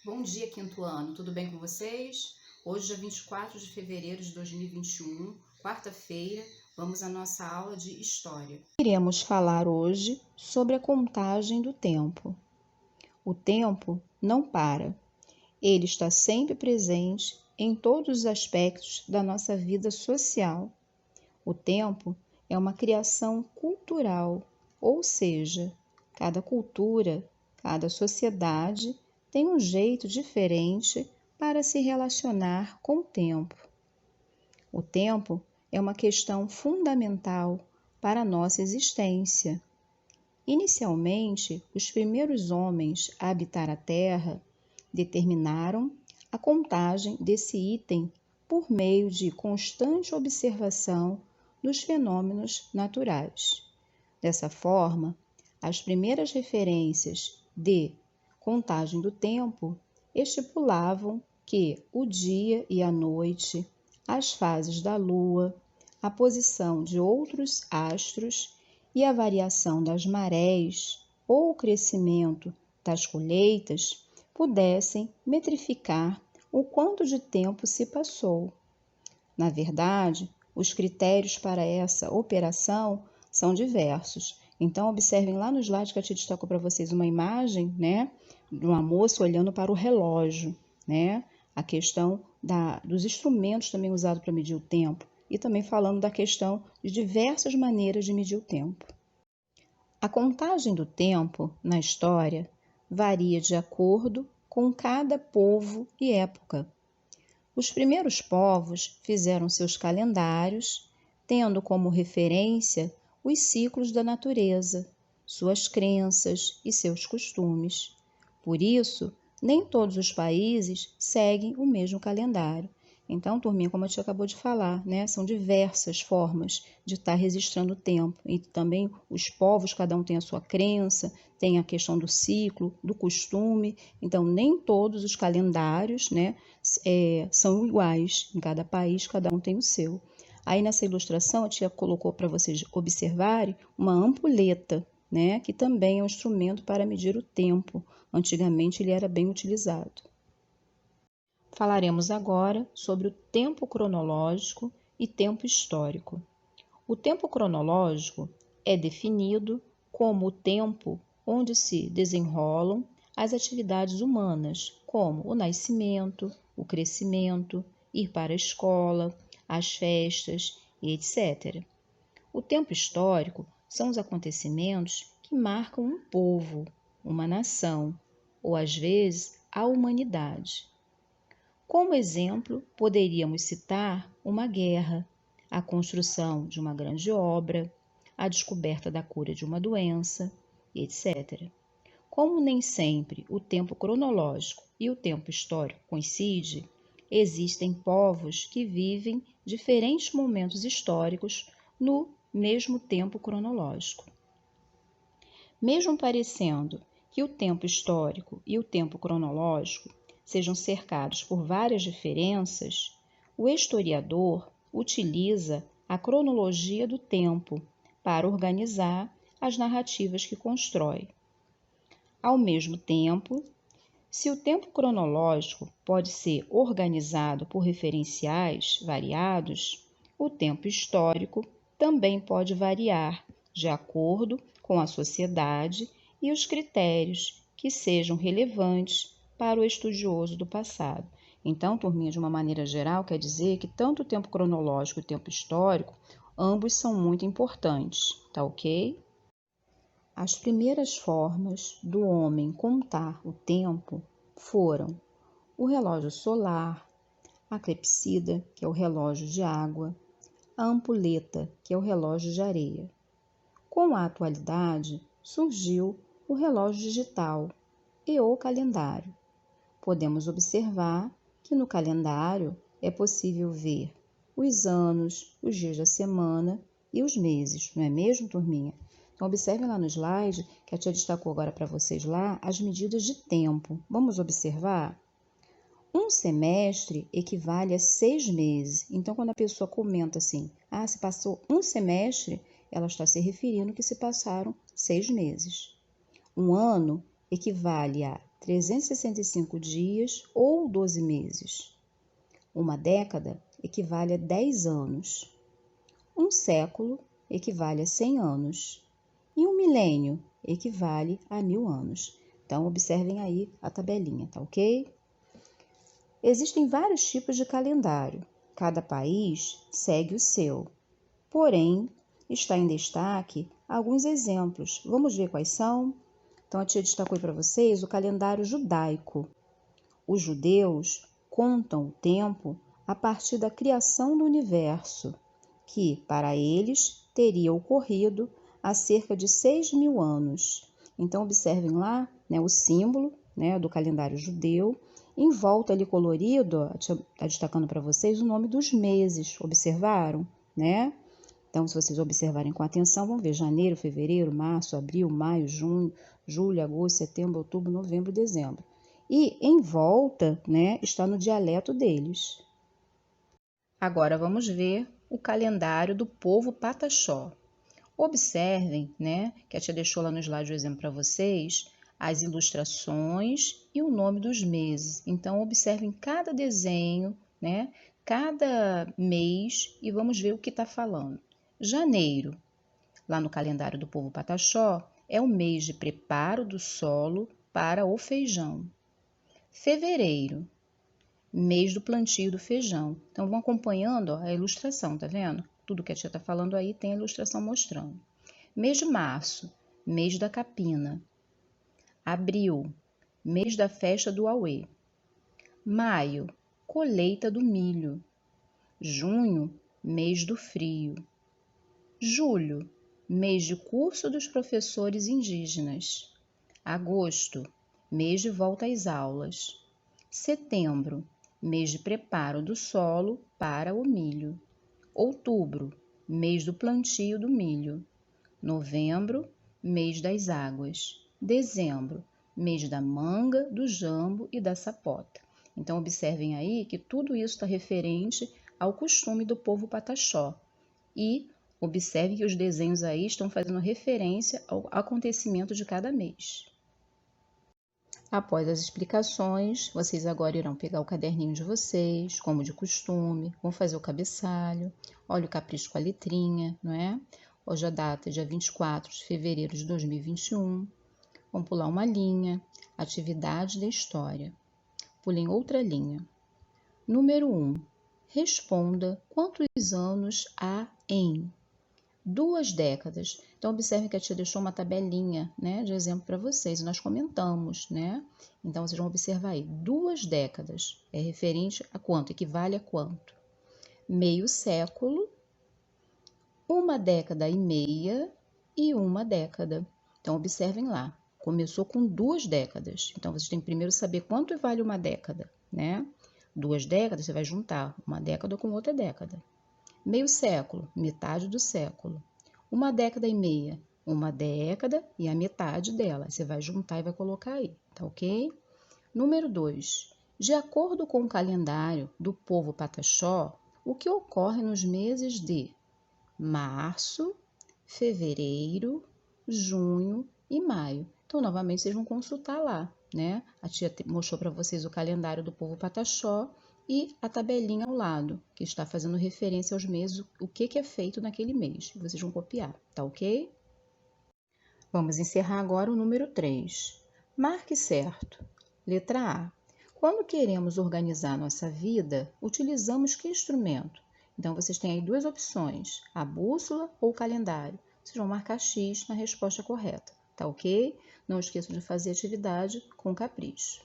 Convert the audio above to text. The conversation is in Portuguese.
Bom dia, quinto ano. Tudo bem com vocês? Hoje é 24 de fevereiro de 2021, quarta-feira. Vamos à nossa aula de História. Iremos falar hoje sobre a contagem do tempo. O tempo não para. Ele está sempre presente em todos os aspectos da nossa vida social. O tempo é uma criação cultural, ou seja, cada cultura, cada sociedade tem um jeito diferente para se relacionar com o tempo. O tempo é uma questão fundamental para a nossa existência. Inicialmente, os primeiros homens a habitar a Terra determinaram a contagem desse item por meio de constante observação dos fenômenos naturais. Dessa forma, as primeiras referências de contagem do tempo estipulavam que o dia e a noite, as fases da Lua, a posição de outros astros e a variação das marés ou o crescimento das colheitas pudessem metrificar o quanto de tempo se passou. Na verdade, os critérios para essa operação são diversos. Então, observem lá no slide que a tia destacou para vocês uma imagem, de uma moça olhando para o relógio, a questão dos instrumentos também usados para medir o tempo e também falando da questão de diversas maneiras de medir o tempo. A contagem do tempo na história varia de acordo com cada povo e época. Os primeiros povos fizeram seus calendários, tendo como referência os ciclos da natureza, suas crenças e seus costumes. Por isso, nem todos os países seguem o mesmo calendário. Então, turminha, como a tia acabou de falar, são diversas formas de estar registrando o tempo. E também os povos, cada um tem a sua crença, tem a questão do ciclo, do costume. Então, nem todos os calendários são iguais. Em cada país, cada um tem o seu. Aí, nessa ilustração, a tia colocou para vocês observarem uma ampulheta, que também é um instrumento para medir o tempo. Antigamente, ele era bem utilizado. Falaremos agora sobre o tempo cronológico e tempo histórico. O tempo cronológico é definido como o tempo onde se desenrolam as atividades humanas, como o nascimento, o crescimento, ir para a escola, as festas e etc. O tempo histórico são os acontecimentos que marcam um povo, uma nação, ou às vezes a humanidade. Como exemplo, poderíamos citar uma guerra, a construção de uma grande obra, a descoberta da cura de uma doença, etc. Como nem sempre o tempo cronológico e o tempo histórico coincidem, existem povos que vivem diferentes momentos históricos no mesmo tempo cronológico. Mesmo parecendo que o tempo histórico e o tempo cronológico sejam cercados por várias diferenças, o historiador utiliza a cronologia do tempo para organizar as narrativas que constrói. Ao mesmo tempo, se o tempo cronológico pode ser organizado por referenciais variados, o tempo histórico também pode variar de acordo com a sociedade e os critérios que sejam relevantes para o estudioso do passado. Então, turminha, de uma maneira geral, quer dizer que tanto o tempo cronológico e o tempo histórico, ambos são muito importantes, tá ok? As primeiras formas do homem contar o tempo foram o relógio solar, a clepsydra, que é o relógio de água, a ampulheta, que é o relógio de areia. Com a atualidade, surgiu o relógio digital e o calendário. Podemos observar que no calendário é possível ver os anos, os dias da semana e os meses, não é mesmo, turminha? Então, observem lá no slide, que a tia destacou agora para vocês lá, as medidas de tempo. Vamos observar? Um semestre equivale a 6 meses. Então, quando a pessoa comenta assim, se passou um semestre, ela está se referindo que se passaram 6 meses. Um ano equivale a 365 dias ou 12 meses. Uma década equivale a 10 anos. Um século equivale a 100 anos. E um milênio equivale a 1000 anos. Então, observem aí a tabelinha, tá ok? Existem vários tipos de calendário. Cada país segue o seu. Porém, está em destaque alguns exemplos. Vamos ver quais são? Então, a tia destacou para vocês o calendário judaico. Os judeus contam o tempo a partir da criação do universo, que, para eles, teria ocorrido há cerca de 6.000 anos. Então, observem lá, né, o símbolo, né, do calendário judeu. Em volta ali colorido, a tia está destacando para vocês o nome dos meses. Observaram? Né? Então, se vocês observarem com atenção, vão ver janeiro, fevereiro, março, abril, maio, junho, julho, agosto, setembro, outubro, novembro, dezembro. E em volta, né, está no dialeto deles. Agora vamos ver o calendário do povo Pataxó. Observem, né, que a tia deixou lá no slide o exemplo para vocês, as ilustrações e o nome dos meses. Então, observem cada desenho, né, cada mês e vamos ver o que está falando. Janeiro, lá no calendário do povo Pataxó, é o mês de preparo do solo para o feijão. Fevereiro, mês do plantio do feijão. Então, vão acompanhando, ó, a ilustração, tá vendo? Tudo que a tia está falando aí tem a ilustração mostrando. Mês de março, mês da capina. Abril, mês da festa do auê. Maio, colheita do milho. Junho, mês do frio. Julho, mês de curso dos professores indígenas. Agosto, mês de volta às aulas. Setembro, mês de preparo do solo para o milho. Outubro, mês do plantio do milho. Novembro, mês das águas. Dezembro, mês da manga, do jambo e da sapota. Então, observem aí que tudo isso está referente ao costume do povo Pataxó. E observe que os desenhos aí estão fazendo referência ao acontecimento de cada mês. Após as explicações, vocês agora irão pegar o caderninho de vocês, como de costume, vão fazer o cabeçalho, olha o capricho com a letrinha, não é? Hoje a data é dia 24 de fevereiro de 2021. Vão pular uma linha, atividade da história. Pulem outra linha. Número 1. Responda quantos anos há em 2 décadas. Então, observe que a tia deixou uma tabelinha, né, de exemplo para vocês. Nós comentamos, né? Então, vocês vão observar aí. 2 décadas é referente a quanto? Equivale a quanto? Meio século, 1 década e meia e 1 década. Então, observem lá. Começou com 2 décadas. Então, vocês têm que primeiro saber quanto vale 1 década, né? 2 décadas, você vai juntar 1 década com outra década. Meio século, metade do século. 1 década e meia, 1 década e a metade dela. Você vai juntar e vai colocar aí, tá ok? Número 2. De acordo com o calendário do povo Pataxó, o que ocorre nos meses de março, fevereiro, junho e maio? Então, novamente, vocês vão consultar lá, né? A tia mostrou para vocês o calendário do povo Pataxó e a tabelinha ao lado, que está fazendo referência aos meses, o que é feito naquele mês. Vocês vão copiar, tá ok? Vamos encerrar agora o número 3. Marque certo. Letra A. Quando queremos organizar nossa vida, utilizamos que instrumento? Então, vocês têm aí 2 opções, a bússola ou o calendário. Vocês vão marcar X na resposta correta, tá ok? Não esqueçam de fazer a atividade com capricho.